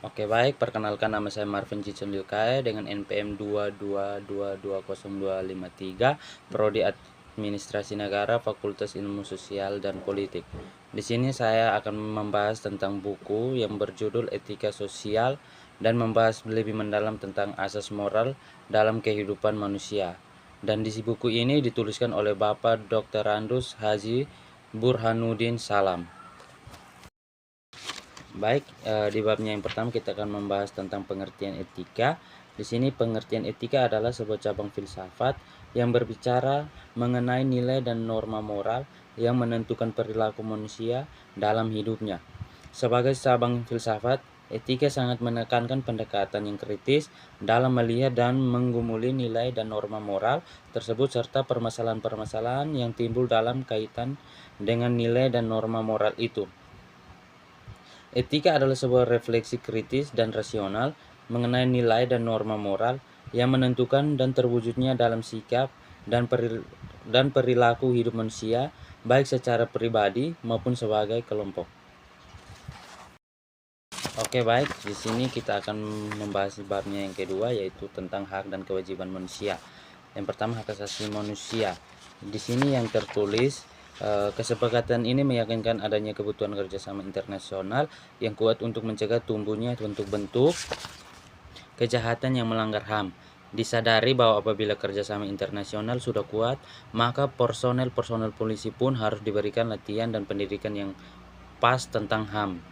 Oke baik, perkenalkan nama saya Marvin Cicen Liukae dengan NPM 222205253, Prodi Administrasi Negara, Fakultas Ilmu Sosial dan Politik. Di sini saya akan membahas tentang buku yang berjudul Etika Sosial dan membahas lebih mendalam tentang asas moral dalam kehidupan manusia. Dan di buku ini dituliskan oleh Bapak Dr. Randus Haji Burhanuddin Salam. Baik, di babnya yang pertama kita akan membahas tentang pengertian etika. Di sini pengertian etika adalah sebuah cabang filsafat yang berbicara mengenai nilai dan norma moral yang menentukan perilaku manusia dalam hidupnya. Sebagai cabang filsafat, etika sangat menekankan pendekatan yang kritis dalam melihat dan menggumuli nilai dan norma moral tersebut serta permasalahan-permasalahan yang timbul dalam kaitan dengan nilai dan norma moral itu. Etika adalah sebuah refleksi kritis dan rasional mengenai nilai dan norma moral yang menentukan dan terwujudnya dalam sikap dan perilaku hidup manusia, baik secara pribadi maupun sebagai kelompok. Oke baik, di sini kita akan membahas babnya yang kedua, yaitu tentang hak dan kewajiban manusia. Yang pertama, hak asasi manusia. Di sini yang tertulis, kesepakatan ini meyakinkan adanya kebutuhan kerjasama internasional yang kuat untuk mencegah tumbuhnya bentuk-bentuk kejahatan yang melanggar HAM. Disadari bahwa apabila kerjasama internasional sudah kuat, maka personel polisi pun harus diberikan latihan dan pendidikan yang pas tentang HAM.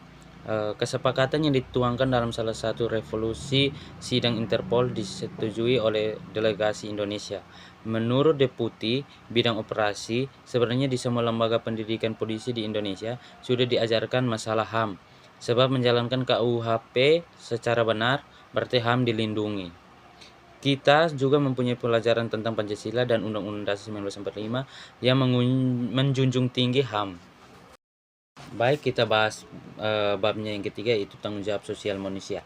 Kesepakatan yang dituangkan dalam salah satu resolusi sidang Interpol disetujui oleh delegasi Indonesia. Menurut Deputi Bidang Operasi, sebenarnya di semua lembaga pendidikan polisi di Indonesia sudah diajarkan masalah HAM. Sebab menjalankan KUHP secara benar berarti HAM dilindungi. Kita juga mempunyai pelajaran tentang Pancasila dan Undang-Undang Dasar 1945 yang menjunjung tinggi HAM. Baik, kita bahas babnya yang ketiga, yaitu tanggung jawab sosial manusia.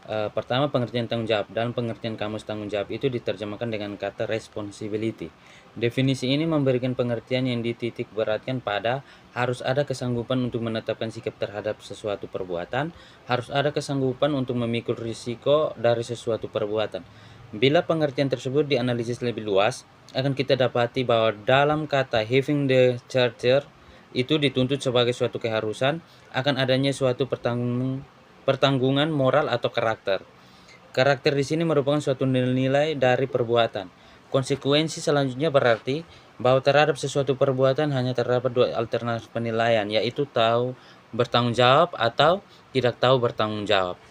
Pertama, pengertian tanggung jawab. Dalam pengertian kamus tanggung jawab itu diterjemahkan dengan kata responsibility. Definisi ini memberikan pengertian yang dititik beratkan pada harus ada kesanggupan untuk menetapkan sikap terhadap sesuatu perbuatan, harus ada kesanggupan untuk memikul risiko dari sesuatu perbuatan. Bila pengertian tersebut dianalisis lebih luas, akan kita dapati bahwa dalam kata having the charter itu dituntut sebagai suatu keharusan akan adanya suatu pertanggungan moral atau karakter. Karakter di sini merupakan suatu nilai dari perbuatan. Konsekuensi selanjutnya berarti bahwa terhadap sesuatu perbuatan hanya terdapat dua alternatif penilaian, yaitu tahu bertanggung jawab atau tidak tahu bertanggung jawab.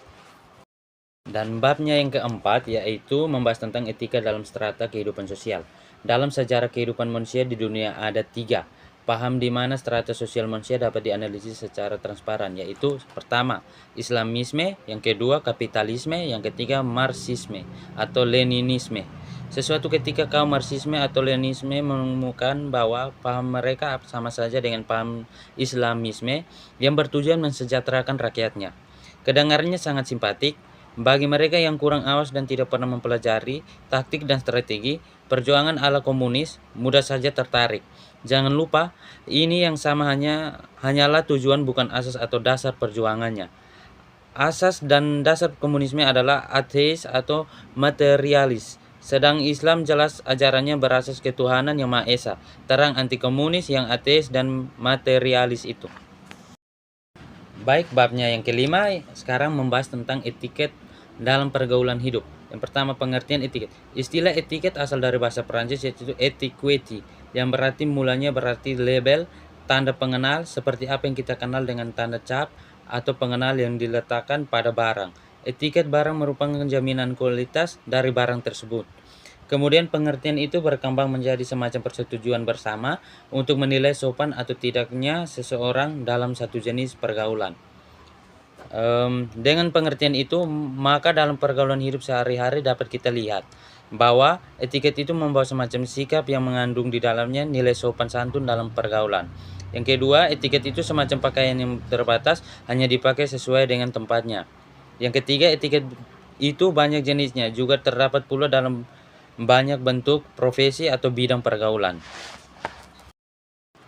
Dan babnya yang keempat yaitu membahas tentang etika dalam strata kehidupan sosial. Dalam sejarah kehidupan manusia di dunia ada tiga paham di mana strata sosial manusia dapat dianalisis secara transparan, yaitu pertama, Islamisme, yang kedua, kapitalisme, yang ketiga, Marxisme atau Leninisme. Sesuatu ketika kaum Marxisme atau Leninisme menemukan bahwa paham mereka sama saja dengan paham Islamisme yang bertujuan mensejahterakan rakyatnya. Kedengarannya sangat simpatik. Bagi mereka yang kurang awas dan tidak pernah mempelajari taktik dan strategi perjuangan ala komunis, mudah saja tertarik. Jangan lupa, ini yang sama hanyalah tujuan bukan asas atau dasar perjuangannya. Asas dan dasar komunisme adalah ateis atau materialis. Sedang Islam jelas ajarannya berasas ketuhanan yang Maha Esa. Terang anti komunis yang ateis dan materialis itu. Baik, babnya yang kelima sekarang membahas tentang etiket dalam pergaulan hidup. Yang pertama, pengertian etiket. Istilah etiket asal dari bahasa Perancis yaitu etiquette, yang mulanya berarti label, tanda pengenal seperti apa yang kita kenal dengan tanda cap atau pengenal yang diletakkan pada barang. Etiket barang merupakan jaminan kualitas dari barang tersebut. Kemudian pengertian itu berkembang menjadi semacam persetujuan bersama untuk menilai sopan atau tidaknya seseorang dalam satu jenis pergaulan. Dengan pengertian itu, maka dalam pergaulan hidup sehari-hari dapat kita lihat bahwa etiket itu membawa semacam sikap yang mengandung di dalamnya nilai sopan santun dalam pergaulan. Yang kedua, etiket itu semacam pakaian yang terbatas, hanya dipakai sesuai dengan tempatnya. Yang ketiga, etiket itu banyak jenisnya, juga terdapat pula dalam banyak bentuk, profesi, atau bidang pergaulan.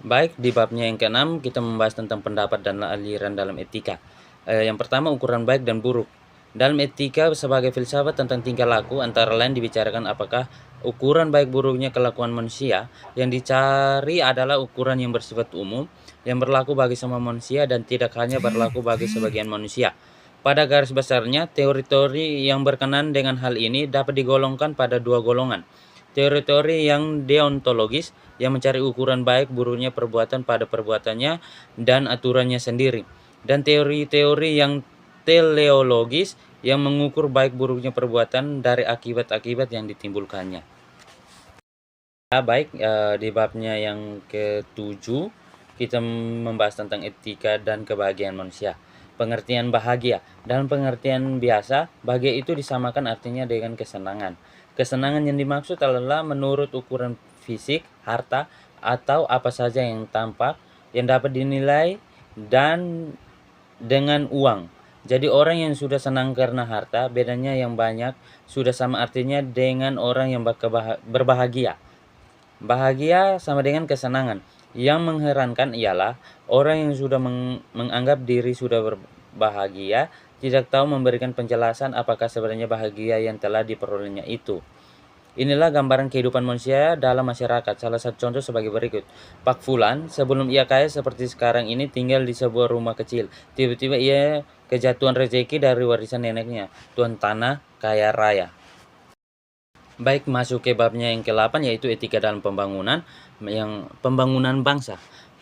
Baik, di babnya yang keenam kita membahas tentang pendapat dan aliran dalam etika. Yang pertama, ukuran baik dan buruk. Dalam etika sebagai filsafat tentang tingkah laku, antara lain dibicarakan apakah ukuran baik buruknya kelakuan manusia yang dicari adalah ukuran yang bersifat umum, yang berlaku bagi semua manusia dan tidak hanya berlaku bagi sebagian manusia. Pada garis besarnya, teori-teori yang berkenan dengan hal ini dapat digolongkan pada dua golongan. Teori-teori yang deontologis, yang mencari ukuran baik buruknya perbuatan pada perbuatannya dan aturannya sendiri. Dan teori-teori yang teleologis, yang mengukur baik buruknya perbuatan dari akibat-akibat yang ditimbulkannya. Baik, di babnya yang ke-7, kita membahas tentang etika dan kebahagiaan manusia. Pengertian bahagia. Dalam pengertian biasa, bahagia itu disamakan artinya dengan kesenangan. Kesenangan yang dimaksud adalah menurut ukuran fisik, harta, atau apa saja yang tampak, yang dapat dinilai dan dengan uang. Jadi orang yang sudah senang karena harta, bedanya yang banyak, sudah sama artinya dengan orang yang berbahagia. Bahagia sama dengan kesenangan. Yang mengherankan ialah orang yang sudah menganggap diri sudah berbahagia tidak tahu memberikan penjelasan apakah sebenarnya bahagia yang telah diperolehnya itu. Inilah gambaran kehidupan manusia dalam masyarakat. Salah satu contoh sebagai berikut. Pak Fulan, sebelum ia kaya seperti sekarang ini, tinggal di sebuah rumah kecil. Tiba-tiba ia kejatuhan rezeki dari warisan neneknya, tuan tanah kaya raya. Baik, masuk ke babnya yang ke-8, yaitu etika dalam pembangunan, yang pembangunan bangsa.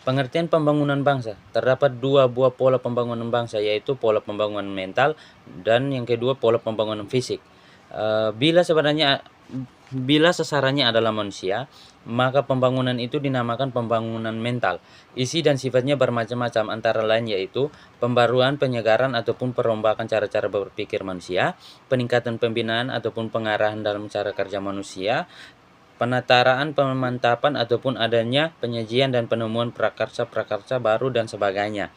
Pengertian pembangunan bangsa. Terdapat dua buah pola pembangunan bangsa, yaitu pola pembangunan mental dan yang kedua pola pembangunan fisik. Bila sasarannya adalah manusia, maka pembangunan itu dinamakan pembangunan mental. Isi dan sifatnya bermacam-macam, antara lain yaitu pembaruan, penyegaran ataupun perombakan cara-cara berpikir manusia, peningkatan pembinaan ataupun pengarahan dalam cara kerja manusia, penataraan, pemantapan ataupun adanya penyajian dan penemuan prakarsa-prakarsa baru dan sebagainya.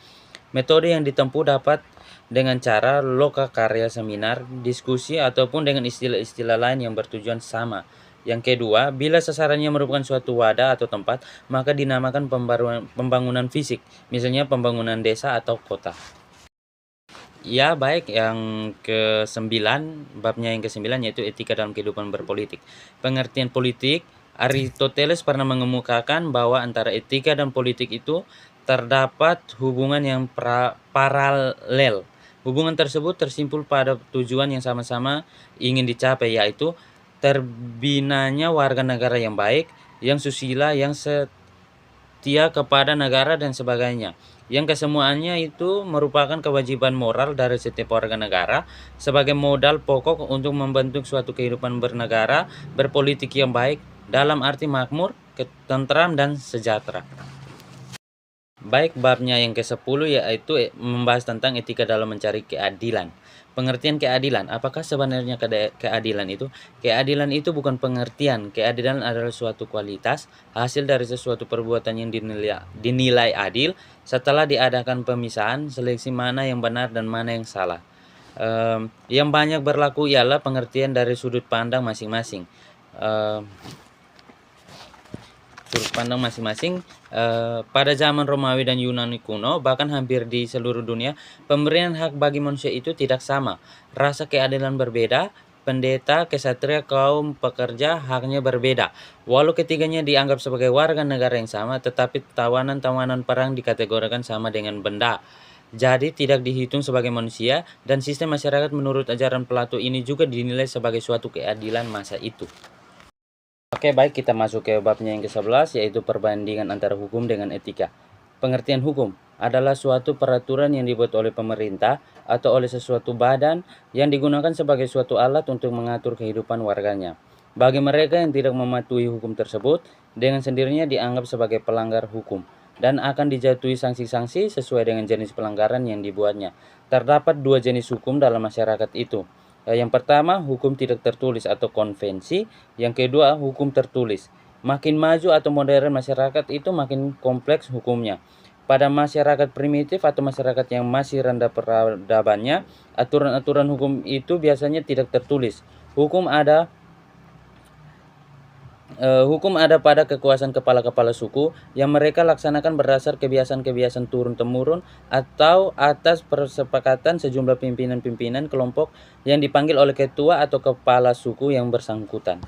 Metode yang ditempuh dapat dengan cara loka karya seminar, diskusi, ataupun dengan istilah-istilah lain yang bertujuan sama. Yang kedua, bila sasarannya merupakan suatu wadah atau tempat, maka dinamakan pembangunan fisik, misalnya pembangunan desa atau kota. Ya, baik, yang ke-9, babnya yang ke-9 yaitu etika dalam kehidupan berpolitik. Pengertian politik, Aristoteles pernah mengemukakan bahwa antara etika dan politik itu terdapat hubungan yang paralel. Hubungan tersebut tersimpul pada tujuan yang sama-sama ingin dicapai, yaitu terbinanya warga negara yang baik, yang susila, yang setia kepada negara dan sebagainya. Yang kesemuanya itu merupakan kewajiban moral dari setiap warga negara sebagai modal pokok untuk membentuk suatu kehidupan bernegara, berpolitik yang baik dalam arti makmur, tentram, dan sejahtera. Baik, babnya yang ke-10 yaitu membahas tentang etika dalam mencari keadilan. Pengertian keadilan, apakah sebenarnya keadilan itu? Keadilan itu bukan pengertian. Keadilan adalah suatu kualitas, hasil dari sesuatu perbuatan yang dinilai adil setelah diadakan pemisahan, seleksi mana yang benar dan mana yang salah. Yang banyak berlaku ialah pengertian dari sudut pandang masing-masing. Pada zaman Romawi dan Yunani kuno, bahkan hampir di seluruh dunia, pemberian hak bagi manusia itu tidak sama. Rasa keadilan berbeda, pendeta, kesatria, kaum pekerja haknya berbeda. Walau ketiganya dianggap sebagai warga negara yang sama, tetapi tawanan-tawanan perang dikategorikan sama dengan benda. Jadi tidak dihitung sebagai manusia, dan sistem masyarakat menurut ajaran Plato ini juga dinilai sebagai suatu keadilan masa itu. Oke, baik, kita masuk ke babnya yang ke-11, yaitu perbandingan antara hukum dengan etika. Pengertian hukum adalah suatu peraturan yang dibuat oleh pemerintah atau oleh sesuatu badan yang digunakan sebagai suatu alat untuk mengatur kehidupan warganya. Bagi mereka yang tidak mematuhi hukum tersebut, dengan sendirinya dianggap sebagai pelanggar hukum dan akan dijatuhi sanksi-sanksi sesuai dengan jenis pelanggaran yang dibuatnya. Terdapat dua jenis hukum dalam masyarakat itu. Yang pertama, hukum tidak tertulis atau konvensi. Yang kedua, hukum tertulis. Makin maju atau modern masyarakat itu makin kompleks hukumnya. Pada masyarakat primitif atau masyarakat yang masih rendah peradabannya, aturan-aturan hukum itu biasanya tidak tertulis. Hukum ada Hukum ada pada kekuasaan kepala-kepala suku yang mereka laksanakan berdasar kebiasaan-kebiasaan turun-temurun atau atas persepakatan sejumlah pimpinan-pimpinan kelompok yang dipanggil oleh ketua atau kepala suku yang bersangkutan.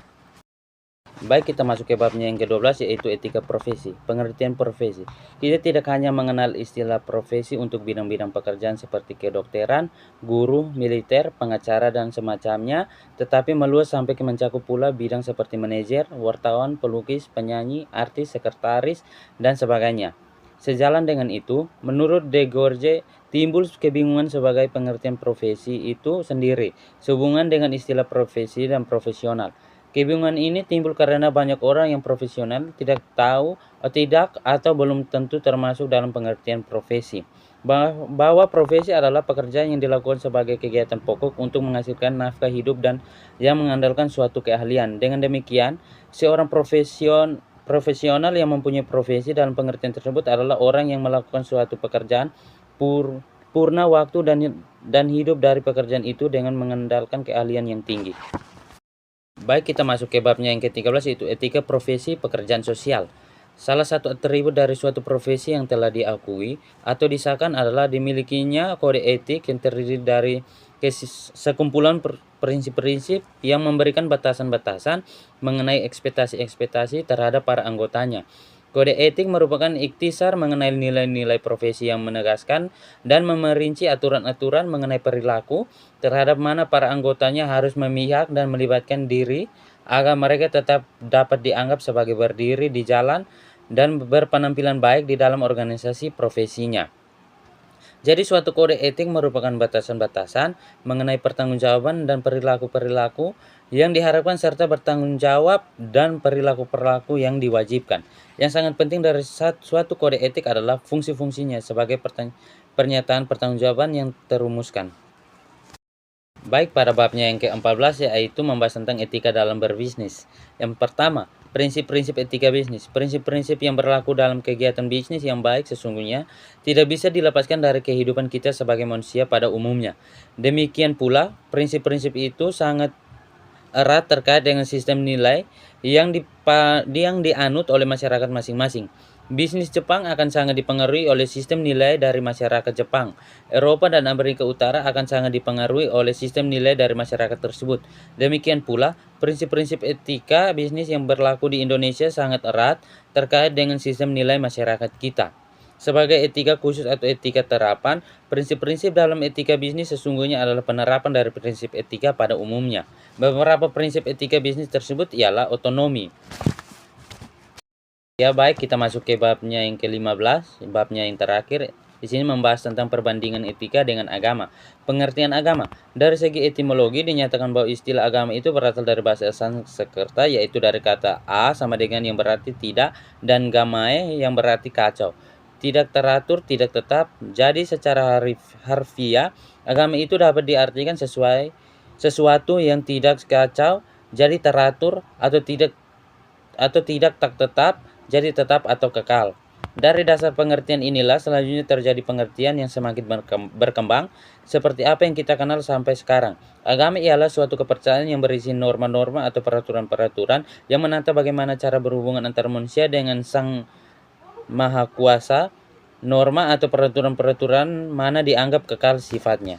Baik, kita masuk ke babnya yang ke-12, yaitu etika profesi. Pengertian profesi. Kita tidak hanya mengenal istilah profesi untuk bidang-bidang pekerjaan seperti kedokteran, guru, militer, pengacara, dan semacamnya, tetapi meluas sampai ke mencakup pula bidang seperti manajer, wartawan, pelukis, penyanyi, artis, sekretaris, dan sebagainya. Sejalan dengan itu, menurut De Gorge, timbul kebingungan sebagai pengertian profesi itu sendiri, sehubungan dengan istilah profesi dan profesional. Kebingungan ini timbul karena banyak orang yang profesional tidak tahu atau belum tentu termasuk dalam pengertian profesi. Bahwa profesi adalah pekerjaan yang dilakukan sebagai kegiatan pokok untuk menghasilkan nafkah hidup dan yang mengandalkan suatu keahlian. Dengan demikian, seorang profesional yang mempunyai profesi dalam pengertian tersebut adalah orang yang melakukan suatu pekerjaan purna waktu dan hidup dari pekerjaan itu dengan mengandalkan keahlian yang tinggi. Baik, kita masuk ke babnya yang ke-13, yaitu etika profesi pekerjaan sosial. Salah satu atribut dari suatu profesi yang telah diakui atau disahkan adalah dimilikinya kode etik yang terdiri dari sekumpulan prinsip-prinsip yang memberikan batasan-batasan mengenai ekspektasi-ekspektasi terhadap para anggotanya. Kode etik merupakan ikhtisar mengenai nilai-nilai profesi yang menegaskan dan memerinci aturan-aturan mengenai perilaku terhadap mana para anggotanya harus memihak dan melibatkan diri agar mereka tetap dapat dianggap sebagai berdiri di jalan dan berpenampilan baik di dalam organisasi profesinya. Jadi suatu kode etik merupakan batasan-batasan mengenai pertanggungjawaban dan perilaku-perilaku yang diharapkan serta bertanggung jawab dan perilaku-perilaku yang diwajibkan. Yang sangat penting dari suatu kode etik adalah fungsi-fungsinya sebagai pernyataan pertanggungjawaban yang terumuskan. Baik, pada babnya yang ke-14, yaitu membahas tentang etika dalam berbisnis. Yang pertama, prinsip-prinsip etika bisnis. Prinsip-prinsip yang berlaku dalam kegiatan bisnis yang baik sesungguhnya tidak bisa dilepaskan dari kehidupan kita sebagai manusia pada umumnya. Demikian pula, prinsip-prinsip itu sangat erat terkait dengan sistem nilai yang dianut oleh masyarakat masing-masing. Bisnis Jepang akan sangat dipengaruhi oleh sistem nilai dari masyarakat Jepang. Eropa dan Amerika Utara akan sangat dipengaruhi oleh sistem nilai dari masyarakat tersebut. Demikian pula, prinsip-prinsip etika bisnis yang berlaku di Indonesia sangat erat terkait dengan sistem nilai masyarakat kita. Sebagai etika khusus atau etika terapan, prinsip-prinsip dalam etika bisnis sesungguhnya adalah penerapan dari prinsip etika pada umumnya. Beberapa prinsip etika bisnis tersebut ialah otonomi. Ya, baik, kita masuk ke babnya yang ke-15, babnya yang terakhir. Di sini membahas tentang perbandingan etika dengan agama. Pengertian agama. Dari segi etimologi dinyatakan bahwa istilah agama itu berasal dari bahasa Sanskerta, yaitu dari kata a sama dengan yang berarti tidak dan gamae yang berarti kacau. Tidak teratur, tidak tetap. Jadi secara harfiah, agama itu dapat diartikan sesuatu yang tidak kacau, jadi teratur, atau tidak tak tetap, jadi tetap atau kekal. Dari dasar pengertian inilah selanjutnya terjadi pengertian yang semakin berkembang seperti apa yang kita kenal sampai sekarang. Agama ialah suatu kepercayaan yang berisi norma-norma atau peraturan-peraturan yang menata bagaimana cara berhubungan antara manusia dengan Sang Maha Kuasa. Norma atau peraturan-peraturan mana dianggap kekal sifatnya.